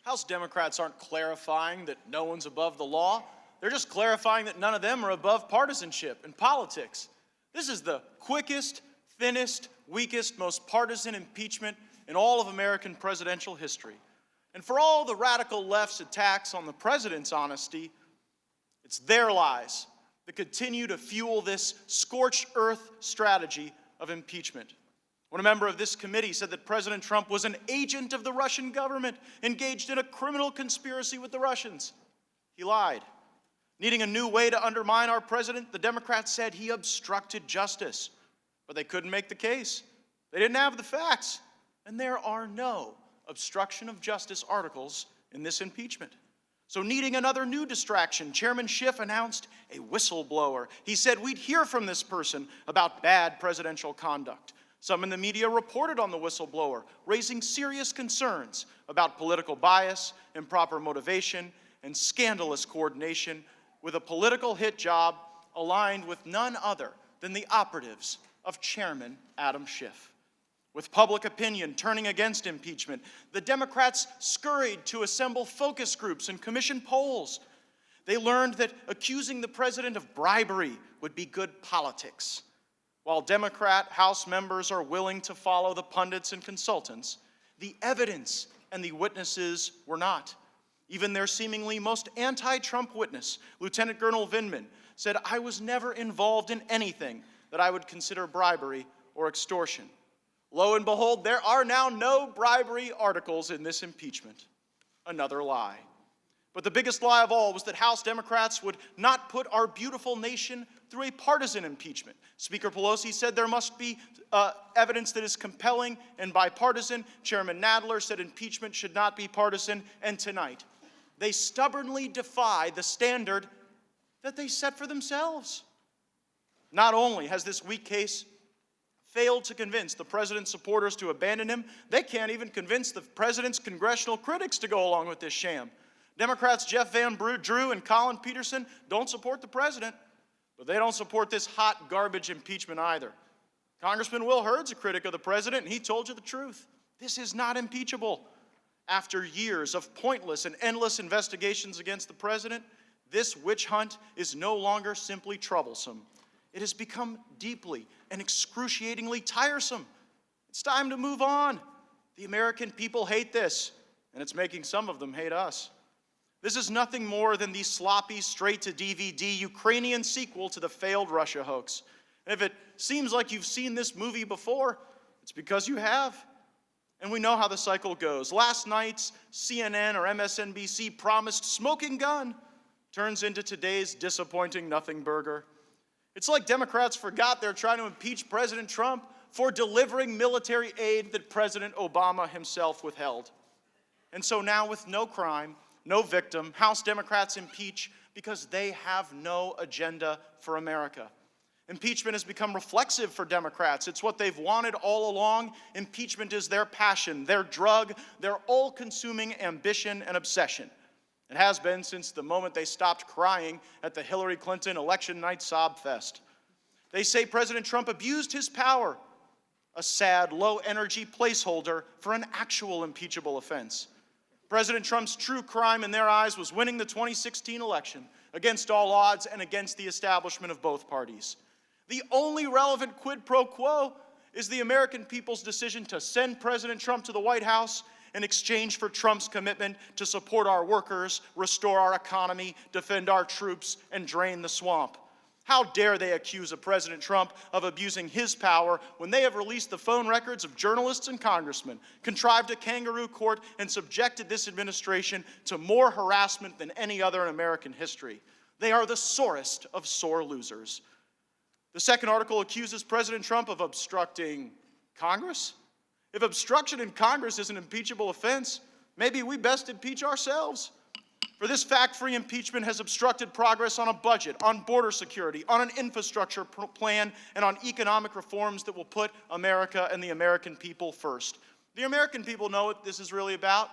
House Democrats aren't clarifying that no one's above the law. They're just clarifying that none of them are above partisanship and politics. This is the quickest, thinnest, weakest, most partisan impeachment in all of American presidential history. And for all the radical left's attacks on the president's honesty, it's their lies that continue to fuel this scorched earth strategy of impeachment. When a member of this committee said that President Trump was an agent of the Russian government engaged in a criminal conspiracy with the Russians, he lied. Needing a new way to undermine our president, the Democrats said he obstructed justice. But they couldn't make the case. They didn't have the facts. And there are no obstruction of justice articles in this impeachment. So needing another new distraction, Chairman Schiff announced a whistleblower. He said we'd hear from this person about bad presidential conduct. Some in the media reported on the whistleblower, raising serious concerns about political bias, improper motivation, and scandalous coordination with a political hit job aligned with none other than the operatives of Chairman Adam Schiff. With public opinion turning against impeachment, the Democrats scurried to assemble focus groups and commission polls. They learned that accusing the president of bribery would be good politics. While Democrat House members are willing to follow the pundits and consultants, the evidence and the witnesses were not. Even their seemingly most anti-Trump witness, Lieutenant Colonel Vindman, said, "I was never involved in anything that I would consider bribery or extortion." Lo and behold, there are now no bribery articles in this impeachment. Another lie. But the biggest lie of all was that House Democrats would not put our beautiful nation through a partisan impeachment. Speaker Pelosi said there must be evidence that is compelling and bipartisan. Chairman Nadler said impeachment should not be partisan. And tonight, they stubbornly defy the standard that they set for themselves. Not only has this weak case failed to convince the president's supporters to abandon him, they can't even convince the president's congressional critics to go along with this sham. Democrats Jeff Van Drew and Colin Peterson don't support the president, but they don't support this hot garbage impeachment either. Congressman Will Hurd's a critic of the president, and he told you the truth. This is not impeachable. After years of pointless and endless investigations against the president, this witch hunt is no longer simply troublesome. It has become deeply and excruciatingly tiresome. It's time to move on. The American people hate this, and it's making some of them hate us. This is nothing more than the sloppy, straight-to-DVD Ukrainian sequel to the failed Russia hoax. And if it seems like you've seen this movie before, it's because you have. And we know how the cycle goes. Last night's CNN or MSNBC promised smoking gun turns into today's disappointing nothing burger. It's like Democrats forgot they're trying to impeach President Trump for delivering military aid that President Obama himself withheld. And so now, with no crime, no victim, House Democrats impeach because they have no agenda for America. Impeachment has become reflexive for Democrats. It's what they've wanted all along. Impeachment is their passion, their drug, their all-consuming ambition and obsession. It has been since the moment they stopped crying at the Hillary Clinton election night sob fest. They say President Trump abused his power, a sad, low-energy placeholder for an actual impeachable offense. President Trump's true crime in their eyes was winning the 2016 election against all odds and against the establishment of both parties. The only relevant quid pro quo is the American people's decision to send President Trump to the White House in exchange for Trump's commitment to support our workers, restore our economy, defend our troops, and drain the swamp. How dare they accuse of President Trump of abusing his power when they have released the phone records of journalists and congressmen, contrived a kangaroo court, and subjected this administration to more harassment than any other in American history. They are the sorest of sore losers. The second article accuses President Trump of obstructing Congress. If obstruction in Congress is an impeachable offense, maybe we best impeach ourselves. For this fact-free impeachment has obstructed progress on a budget, on border security, on an infrastructure plan, and on economic reforms that will put America and the American people first. The American people know what this is really about.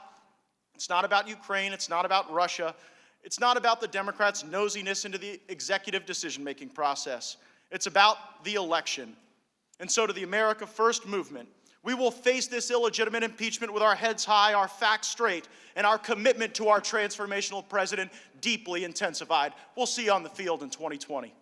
It's not about Ukraine. It's not about Russia. It's not about the Democrats' nosiness into the executive decision-making process. It's about the election. And so to the America First movement, We will face this illegitimate impeachment with our heads high, our facts straight, and our commitment to our transformational president deeply intensified. We'll see you on the field in 2020.